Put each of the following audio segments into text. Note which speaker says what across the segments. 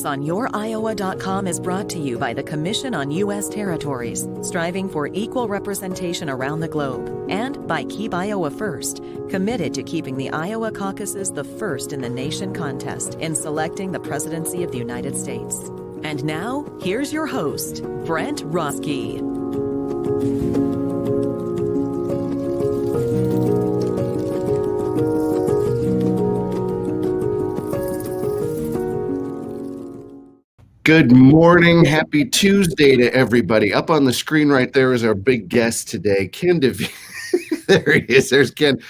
Speaker 1: News on YourIowa.com is brought to you by the Commission on U.S. Territories, striving for equal representation around the globe, and by Keep Iowa First, committed to keeping the Iowa caucuses the first in the nation contest in selecting the presidency of the United States. And now, here's your host, Brent Roske.
Speaker 2: Good morning. Happy Tuesday to everybody. Up on the screen right there is our big guest today, Ken Davidian. There he is. There's Ken.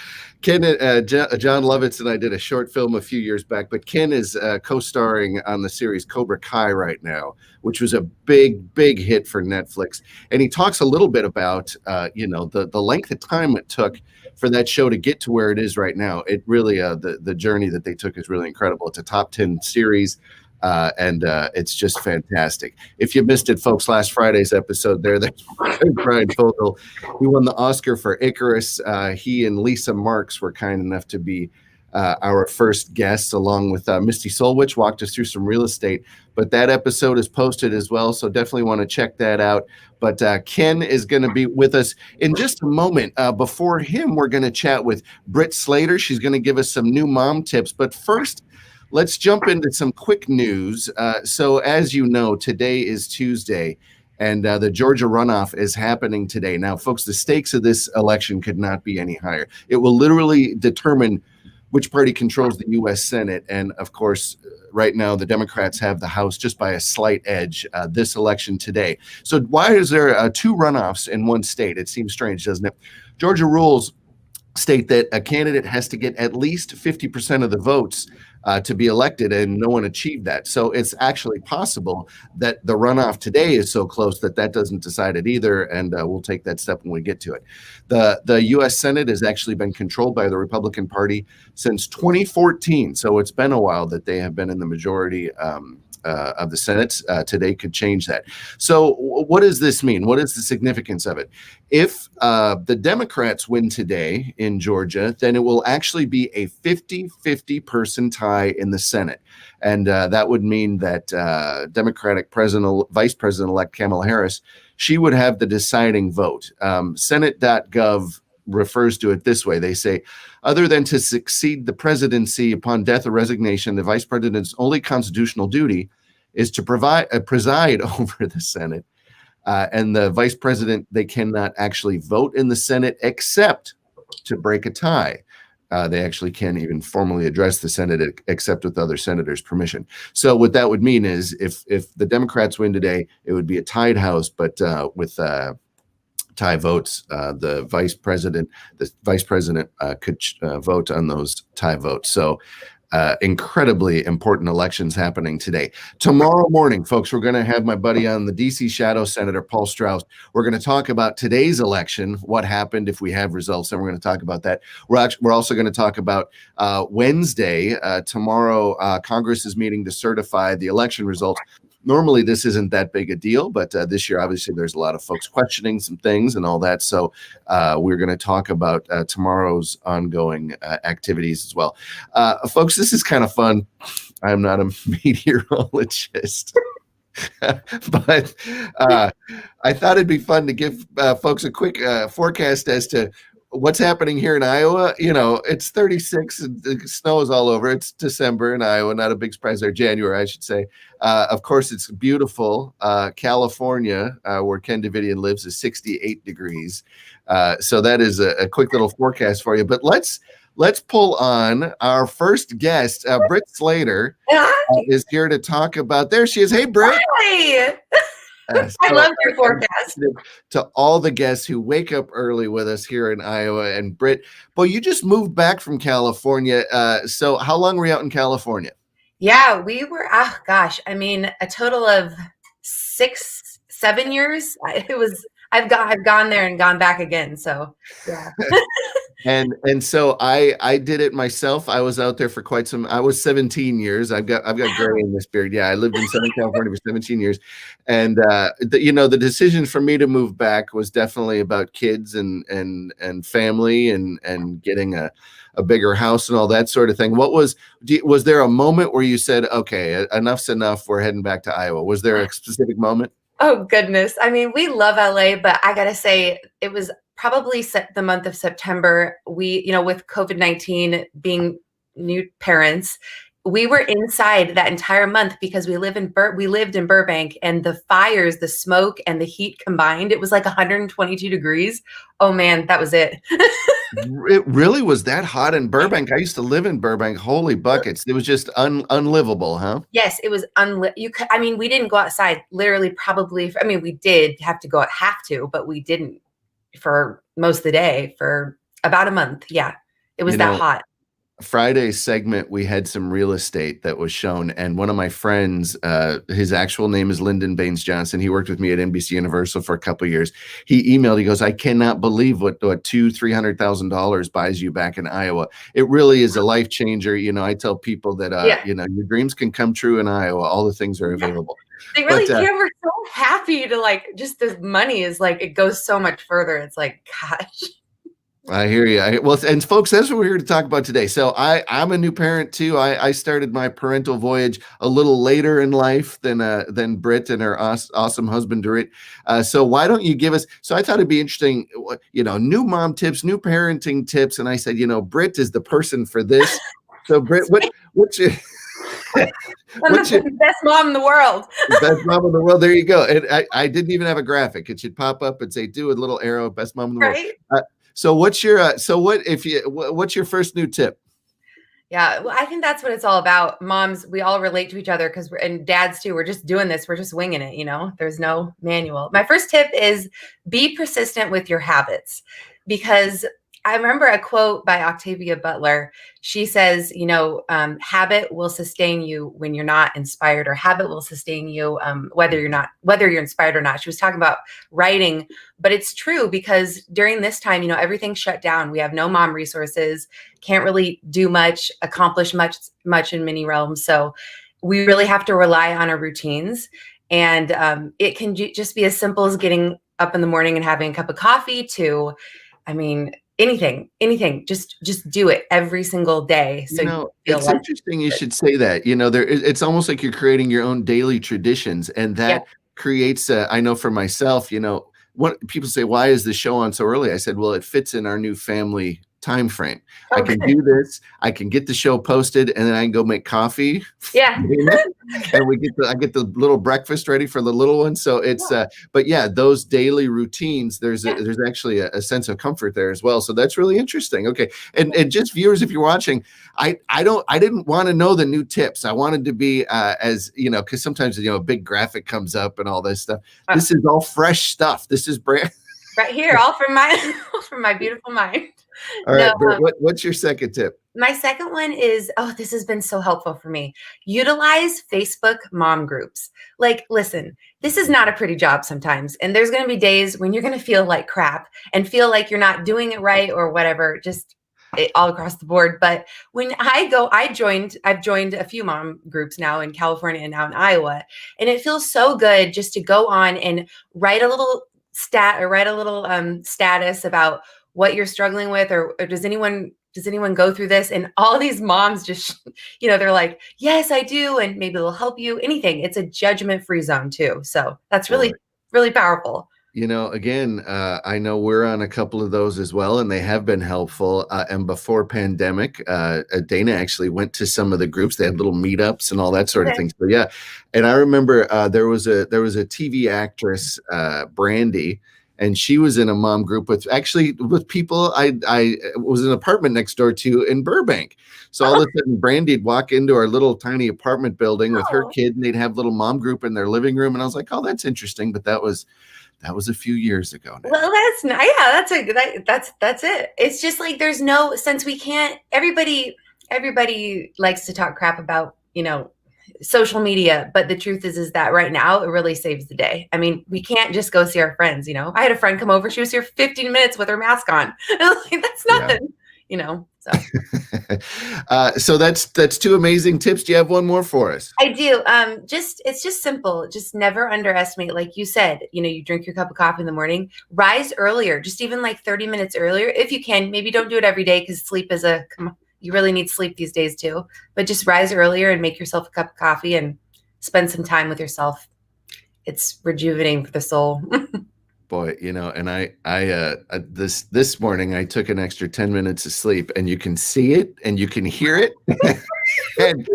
Speaker 2: Ken, John Lovitz and I did a short film a few years back, but Ken is co-starring on the series Cobra Kai right now, which was a big, big hit for Netflix. And he talks a little bit about, the length of time it took for that show to get to where it is right now. It really, the journey that they took is really incredible. It's a top 10 series. And it's just fantastic. If you missed it, folks, last Friday's episode there's Brian Fogel. He won the Oscar for Icarus. He and Lisa Marks were kind enough to be our first guests, along with Misty Solwich, walked us through some real estate. But that episode is posted as well, so definitely want to check that out. But Ken is going to be with us in just a moment. Before him, we're going to chat with Brit Slater. She's going to give us some new mom tips. But first, let's jump into some quick news. So as you know, today is Tuesday, and the Georgia runoff is happening today. Now, folks, the stakes of this election could not be any higher. It will literally determine which party controls the U.S. Senate. And, of course, right now the Democrats have the House just by a slight edge this election today. So why is there two runoffs in one state? It seems strange, doesn't it? Georgia rules state that a candidate has to get at least 50% of the votes to be elected, and no one achieved that. So it's actually possible that the runoff today is so close that doesn't decide it either, and we'll take that step when we get to it. The U.S. Senate has actually been controlled by the Republican Party since 2014, so it's been a while that they have been in the majority of the Senate. Today could change that. So what does this mean? What is the significance of it? If the Democrats win today in Georgia, then it will actually be a 50-50 person tie in the Senate. And that would mean that Democratic Vice President-elect Kamala Harris, she would have the deciding vote. Senate.gov refers to it this way. They say, other than to succeed the presidency upon death or resignation, the vice president's only constitutional duty is to preside over the Senate. And the vice president, they cannot actually vote in the Senate except to break a tie. They actually can't even formally address the Senate except with other senators' permission. So what that would mean is if the Democrats win today, it would be a tied House, but with tie votes, the vice president could vote on those tie votes. So incredibly important elections happening today. Tomorrow morning, folks, we're going to have my buddy on, the DC Shadow Senator Paul Strauss. We're going to talk about today's election, what happened, if we have results, and we're going to talk about that. We're also going to talk about Wednesday. Tomorrow, Congress is meeting to certify the election results. Normally, this isn't that big a deal, but this year, obviously, there's a lot of folks questioning some things and all that. So we're going to talk about tomorrow's ongoing activities as well. Folks, this is kind of fun. I'm not a meteorologist, but I thought it'd be fun to give folks a quick forecast as to what's happening here in Iowa. You know, it's 36 and the snow is all over. It's December in Iowa, not a big surprise there. January, I should say. Of course, it's beautiful. California, where Ken Davidian lives, is 68 degrees. So that is a quick little forecast for you. But let's pull on our first guest. Brit Slater is here to talk about. There she is. Hey, Brit.
Speaker 3: Hi. I love your forecast.
Speaker 2: To all the guests who wake up early with us here in Iowa. And Brit, boy, you just moved back from California. So how long were you out in California?
Speaker 3: Yeah, we were, a total of six 7 years. I've gone there and gone back again. So yeah.
Speaker 2: And so I did it myself. I was out there for I was 17 years. I've got gray in this beard. Yeah, I lived in Southern California for 17 years. And the decision for me to move back was definitely about kids and family and getting a bigger house and all that sort of thing. Was there a moment where you said, okay, enough's enough, we're heading back to Iowa? Was there a specific moment?
Speaker 3: Oh goodness. I mean, we love LA, but I gotta say it was probably the month of September. We, with COVID-19 being new parents, we were inside that entire month because we lived in Burbank, and the fires, the smoke and the heat combined, it was like 122 degrees. Oh man, that was it.
Speaker 2: It really was that hot in Burbank. I used to live in Burbank. Holy buckets. It was just unlivable, huh?
Speaker 3: Yes, it was we didn't go outside literally we did have to, but we didn't for most of the day for about a month. Yeah. It was that hot.
Speaker 2: Friday's segment, we had some real estate that was shown, and one of my friends, his actual name is Lyndon Baines Johnson. He worked with me at NBC Universal for a couple of years. He emailed, he goes, I cannot believe what $200,000-$300,000 buys you back in Iowa. It really is a life changer. I tell people that your dreams can come true in Iowa. All the things are available.
Speaker 3: They really can. We're so happy to just the money is it goes so much further. It's like, gosh.
Speaker 2: I hear you. Well, and folks, that's what we're here to talk about today. So I'm a new parent too. I started my parental voyage a little later in life than Brit and her awesome husband, Dorit. So why don't you give us, so I thought it'd be interesting, new mom tips, new parenting tips. And I said, Brit is the person for this. So Brit, what's your...
Speaker 3: I'm the best mom in the world.
Speaker 2: Best mom in the world. There you go. And I didn't even have a graphic. It should pop up and say, do a little arrow, best mom in the world. So what's your what's your first new tip?
Speaker 3: Yeah, well, I think that's what it's all about. Moms, we all relate to each other and dads too. We're just doing this. We're just winging it. There's no manual. My first tip is be persistent with your habits, because I remember a quote by Octavia Butler. She says, habit will sustain you when you're not inspired, or habit will sustain you whether you're inspired or not. She was talking about writing, but it's true because during this time, everything's shut down. We have no mom resources, can't really do much, accomplish much in many realms. So we really have to rely on our routines. And it can just be as simple as getting up in the morning and having a cup of coffee to, anything, just do it every single day. So
Speaker 2: it's interesting you should say that. It's almost like you're creating your own daily traditions, and that creates I know for myself, what people say, why is the show on so early? I said, well, it fits in our new family time frame. Okay. I can do this. I can get the show posted, and then I can go make coffee.
Speaker 3: Yeah.
Speaker 2: And I get the little breakfast ready for the little one. So it's but those daily routines, there's actually a sense of comfort there as well. So that's really interesting. Okay. And just viewers, if you're watching, I didn't want to know the new tips. I wanted to be as because sometimes a big graphic comes up and all this stuff. This is all fresh stuff. This is brand
Speaker 3: right here, all from my beautiful mind.
Speaker 2: All right, Brit, what's your second tip?
Speaker 3: My second one is, this has been so helpful for me. Utilize Facebook mom groups. Listen, this is not a pretty job sometimes. And there's going to be days when you're going to feel like crap and feel like you're not doing it right or whatever, just all across the board. But when I've joined a few mom groups now in California and now in Iowa. And it feels so good just to go on and write a little status about what you're struggling with, or does anyone go through this? And all these moms just, they're like, yes, I do. And maybe they'll help you, anything. It's a judgment-free zone too. So that's really, really powerful.
Speaker 2: Again, I know we're on a couple of those as well, and they have been helpful. And before pandemic, Dana actually went to some of the groups. They had little meetups and all that sort of thing. So yeah. And I remember there was a TV actress, Brandy, and she was in a mom group with people I was in an apartment next door to in Burbank. So all of a sudden, Brandy'd walk into our little tiny apartment building with her kid, and they'd have a little mom group in their living room. And I was like, oh, that's interesting. But that was a few years ago now.
Speaker 3: Well, that's nice. Yeah, that's it. It's just there's no, since we can't, everybody likes to talk crap about, social media. But the truth is that right now it really saves the day. I mean, we can't just go see our friends. I had a friend come over. She was here 15 minutes with her mask on. Like, that's nothing, so.
Speaker 2: So that's two amazing tips. Do you have one more for us?
Speaker 3: I do. It's just simple. Just never underestimate. Like you said, you drink your cup of coffee in the morning, rise earlier, just even like 30 minutes earlier if you can. Maybe don't do it every day because sleep is you really need sleep these days too. But just rise earlier and make yourself a cup of coffee and spend some time with yourself. It's rejuvenating for the soul.
Speaker 2: Boy, and this morning I took an extra 10 minutes of sleep, and you can see it and you can hear it. And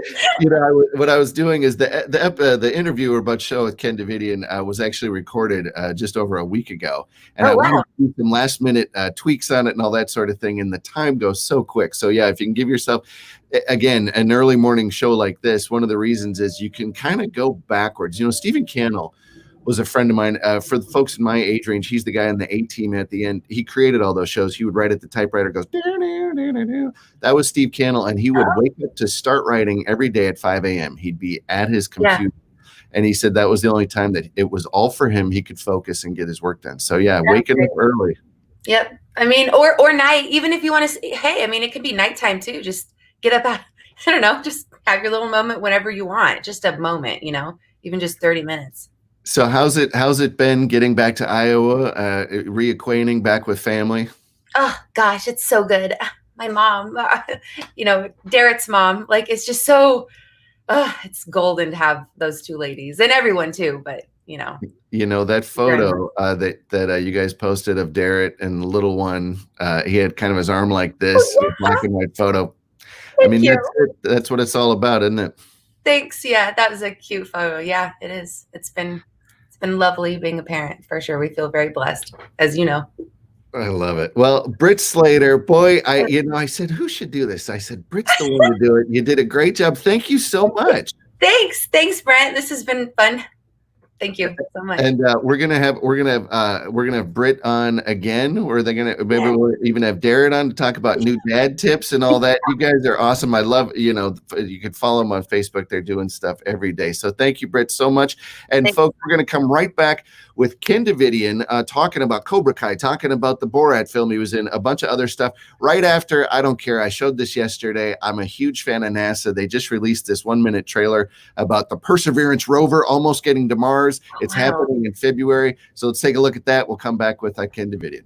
Speaker 2: what I was doing is the interview we're about to show with Ken Davidian was actually recorded just over a week ago, and I wanted to do some last minute tweaks on it and all that sort of thing. And the time goes so quick. So yeah, if you can give yourself, again, an early morning show like this, one of the reasons is you can kind of go backwards. Stephen Cannell was a friend of mine. For the folks in my age range, he's the guy in the A-Team at the end. He created all those shows. He would write at the typewriter, goes, that was Steve Cannell, and he would wake up to start writing every day at 5 a.m. He'd be at his computer, and he said that was the only time that it was all for him. He could focus and get his work done. So yeah, waking up early.
Speaker 3: Yep. I mean, or night, even if you want to, hey, I mean, it could be nighttime too. Just get up at, I don't know, just have your little moment whenever you want. Just a moment, even just 30 minutes.
Speaker 2: So how's it been getting back to Iowa, reacquainting back with family?
Speaker 3: Oh gosh, it's so good. My mom, Darrett's mom, like, it's just so, it's golden to have those two ladies and everyone too. But
Speaker 2: that photo that you guys posted of Darrett and the little one, he had kind of his arm like this, black and white photo.
Speaker 3: Thank you.
Speaker 2: That's what it's all about, isn't it?
Speaker 3: Thanks. Yeah, that was a cute photo. Yeah, it is. It's been lovely being a parent, for sure. We feel very blessed, as you know.
Speaker 2: I love it. Well, Brit Slater, boy, I said, who should do this? I said, Brit's the one to do it. You did a great job. Thank you so much.
Speaker 3: Thanks, Brent. This has been fun. Thank you so much.
Speaker 2: And we're gonna have Brit on again. Or we'll even have Darren on to talk about new dad tips and all that. You guys are awesome. I love, you can follow them on Facebook. They're doing stuff every day. So thank you, Brit, so much. And folks, we're gonna come right back with Ken Davidian talking about Cobra Kai, talking about the Borat film he was in, a bunch of other stuff. Right after, I don't care. I showed this yesterday. I'm a huge fan of NASA. They just released this 1-minute trailer about the Perseverance rover almost getting to Mars. It's happening in February. So let's take a look at that. We'll come back with Ken Davidian.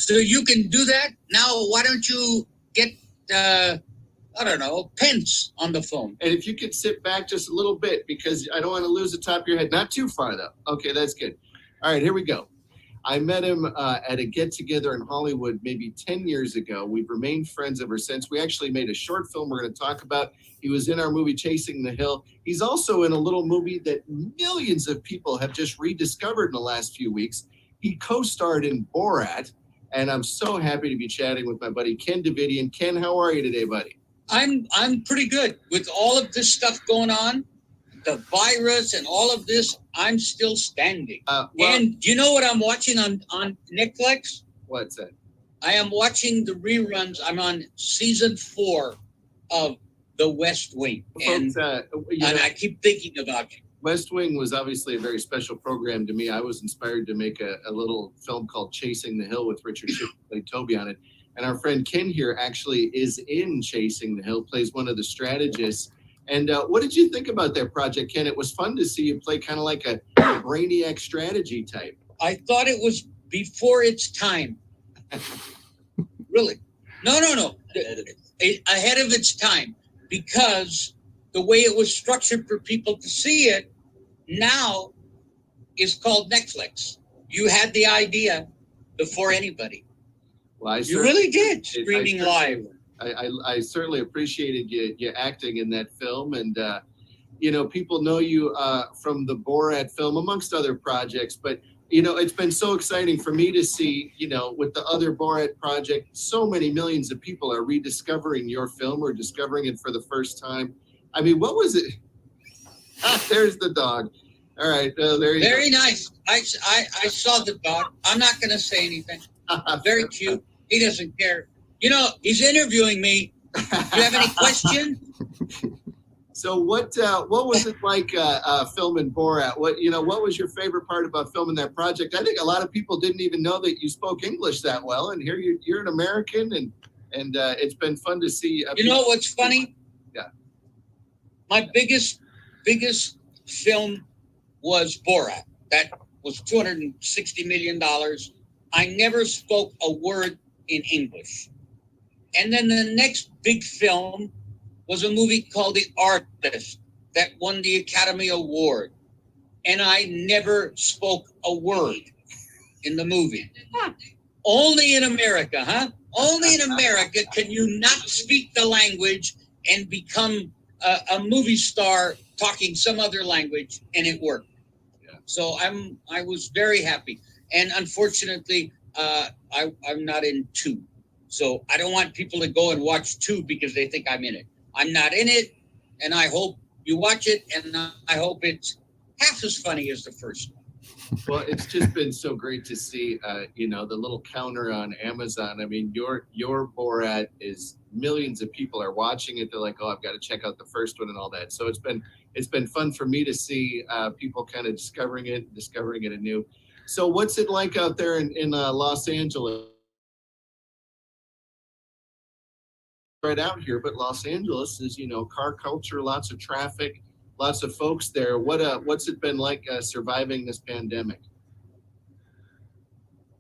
Speaker 4: So you can do that. Now, why don't you get, Pence on the phone?
Speaker 2: And if you could sit back just a little bit, because I don't want to lose the top of your head. Not too far, though. Okay, that's good. All right, here we go. I met him at a get-together in Hollywood maybe 10 years ago. We've remained friends ever since. We actually made a short film we're going to talk about. He was in our movie Chasing the Hill. He's also in a little movie that millions of people have just rediscovered in the last few weeks. He co-starred in Borat. And I'm so happy to be chatting with my buddy Ken Davidian. Ken, how are you today, buddy?
Speaker 4: I'm pretty good. With all of this stuff going on, the virus and all of this, I'm still standing. And you know what I'm watching on Netflix?
Speaker 2: What's that?
Speaker 4: I am watching the reruns. I'm on season 4 of The West Wing. And I keep thinking about you.
Speaker 2: West Wing was obviously a very special program to me. I was inspired to make a little film called Chasing the Hill with Richard Schiff, played Toby on it. And our friend Ken here actually is in Chasing the Hill, plays one of the strategists. And what did you think about that project, Ken? It was fun to see you play kind of like a brainiac strategy type.
Speaker 4: I thought it was before its time. Really? No. Ahead of its time, because the way it was structured for people to see it now is called Netflix. You had the idea before anybody.
Speaker 2: Well,
Speaker 4: you really did, streaming live.
Speaker 2: I certainly appreciated you acting in that film, and people know you from the Borat film, amongst other projects. But it's been so exciting for me to see, with the other Borat project, so many millions of people are rediscovering your film or discovering it for the first time. I mean, what was it? There's the dog. All right, there you go.
Speaker 4: Very nice. I saw the dog. I'm not going to say anything. Very cute. He doesn't care. He's interviewing me. Do you have any questions?
Speaker 2: So what was it like filming Borat? What was your favorite part about filming that project? I think a lot of people didn't even know that you spoke English that well, and here you're an American, and it's been fun to see.
Speaker 4: You know what's funny?
Speaker 2: Yeah.
Speaker 4: My biggest film was Borat. That was $260 million. I never spoke a word in English. And then the next big film was a movie called The Artist that won the Academy Award. And I never spoke a word in the movie. Only in America, huh? Only in America can you not speak the language and become a movie star talking some other language, and it worked. Yeah. So I was very happy. And unfortunately, I'm not in 2. So I don't want people to go and watch 2 because they think I'm in it. I'm not in it, and I hope you watch it, and I hope it's half as funny as the first one.
Speaker 2: Well, it's just been so great to see, the little counter on Amazon. I mean, your Borat is millions of people are watching it. They're like, oh, I've got to check out the first one and all that. So it's been fun for me to see people kind of discovering it anew. So what's it like out there in Los Angeles? Right out here, but Los Angeles is, car culture, lots of traffic, lots of folks there. What's it been like surviving this pandemic?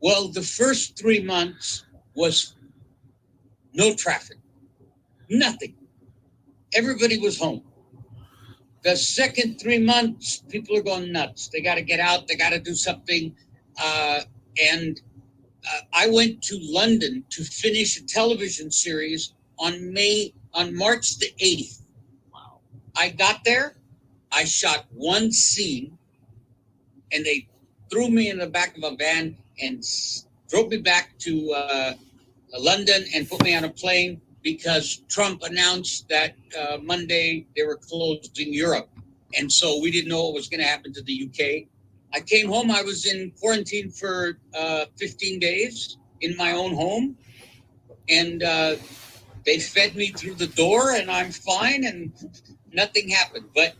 Speaker 4: Well, the first 3 months was no traffic, nothing. Everybody was home. The second 3 months, people are going nuts. They got to get out. They got to do something. And I went to London to finish a television series on March the 8th. Wow. I got there. I shot one scene, and they threw me in the back of a van and drove me back to London and put me on a plane because Trump announced that Monday they were closing Europe. And so we didn't know what was going to happen to the UK. I came home. I was in quarantine for 15 days in my own home. And they fed me through the door, and I'm fine, and nothing happened. But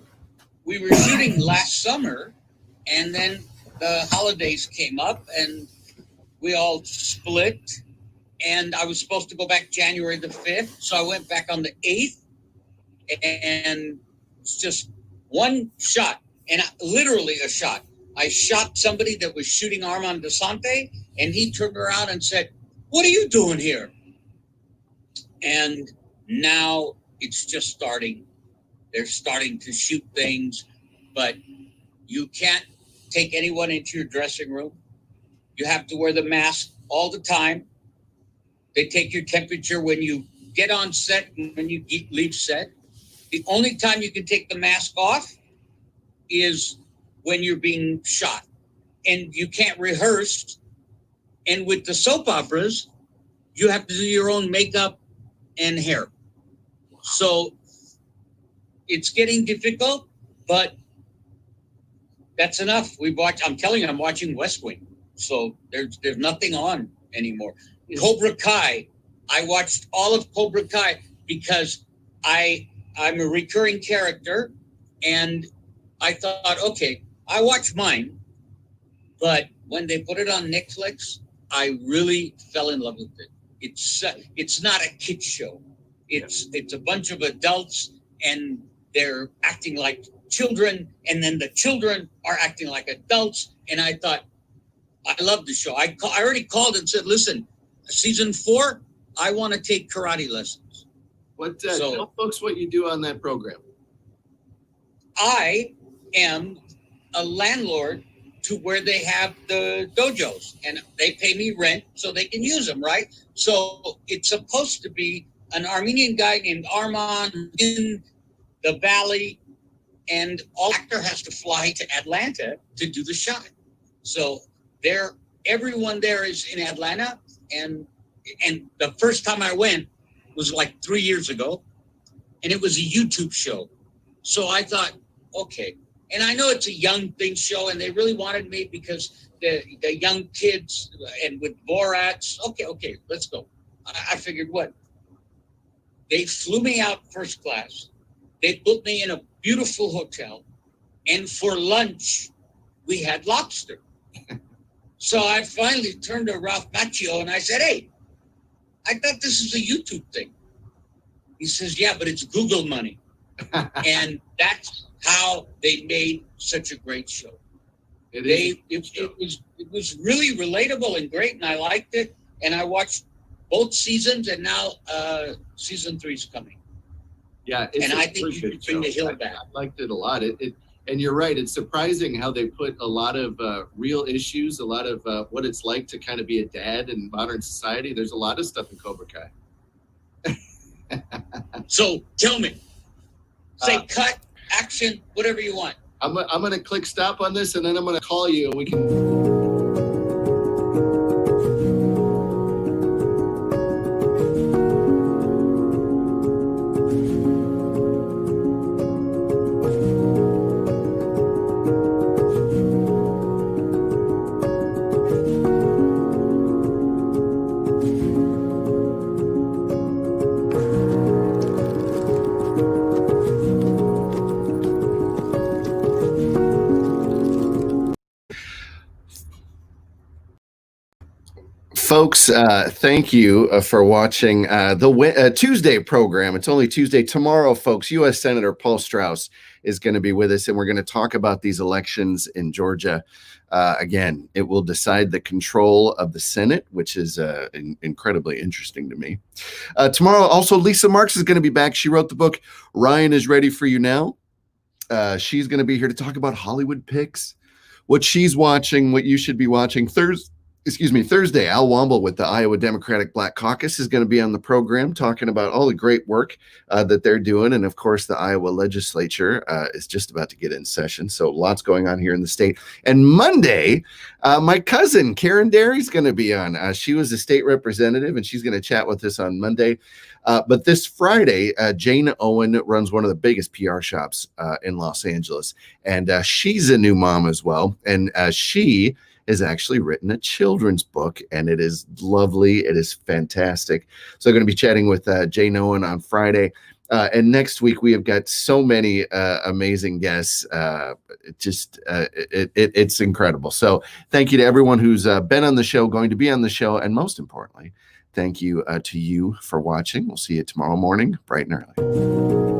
Speaker 4: we were shooting last summer, and then the holidays came up, and we all split. And I was supposed to go back January the 5th, so I went back on the 8th, and it's just one shot, and literally a shot. I shot somebody that was shooting Armand Desante, and he turned around and said, "What are you doing here?" And now it's just starting. They're starting to shoot things, but you can't take anyone into your dressing room. You have to wear the mask all the time. They take your temperature when you get on set and when you leave set. The only time you can take the mask off is when you're being shot. And you can't rehearse. And with the soap operas, you have to do your own makeup and hair. So it's getting difficult, but that's enough. I'm telling you, I'm watching West Wing. So there's nothing on anymore. Cobra Kai. I watched all of Cobra Kai because I'm a recurring character, and I thought, okay, I watch mine, but when they put it on Netflix, I really fell in love with it. It's not a kid show. It's a bunch of adults, and they're acting like children, and then the children are acting like adults. And I thought, I love the show. I already called and said, listen, season 4, I want to take karate lessons.
Speaker 2: Tell folks what you do on that program.
Speaker 4: I am a landlord to where they have the dojos, and they pay me rent so they can use them, right? So it's supposed to be an Armenian guy named Armand in the Valley, and all actor has to fly to Atlanta to do the shot. So everyone there is in Atlanta, and the first time I went was like 3 years ago, and it was a YouTube show. So I thought, okay, and I know it's a young thing show, and they really wanted me because the young kids and with Borats. Okay, let's go. I figured what? They flew me out first class. They put me in a beautiful hotel, and for lunch, we had lobster. So I finally turned to Ralph Macchio and I said, hey, I thought this was a YouTube thing. He says, yeah, but it's Google money. And that's how they made such a great show. It was really relatable and great, and I liked it. And I watched both seasons, and now season 3 is coming.
Speaker 2: Yeah,
Speaker 4: and I think you could bring the hill back.
Speaker 2: I liked it a lot. And you're right. It's surprising how they put a lot of real issues, a lot of what it's like to kind of be a dad in modern society. There's a lot of stuff in Cobra Kai.
Speaker 4: So tell me, say cut, action, whatever you want.
Speaker 2: I'm going to click stop on this, and then I'm going to call you, and we can. Folks, thank you for watching the Tuesday program. It's only Tuesday. Tomorrow, folks, U.S. Senator Paul Strauss is going to be with us, and we're going to talk about these elections in Georgia. Again, it will decide the control of the Senate, which is incredibly interesting to me. Tomorrow, also, Lisa Marks is going to be back. She wrote the book, Ryan is Ready for You Now. She's going to be here to talk about Hollywood picks, what she's watching, what you should be watching. Thursday, Al Womble with the Iowa Democratic Black Caucus is going to be on the program talking about all the great work that they're doing. And of course, the Iowa legislature is just about to get in session. So lots going on here in the state. And Monday, my cousin, Karen Derry, is going to be on. She was a state representative, and she's going to chat with us on Monday. But this Friday, Jane Owen runs one of the biggest PR shops in Los Angeles. And she's a new mom as well. And she has actually written a children's book, and it is lovely. It is fantastic. So I'm going to be chatting with Jane Owen on Friday. And next week, we have got so many amazing guests. It's incredible. So thank you to everyone who's been on the show, going to be on the show, and most importantly, thank you to you for watching. We'll see you tomorrow morning, bright and early.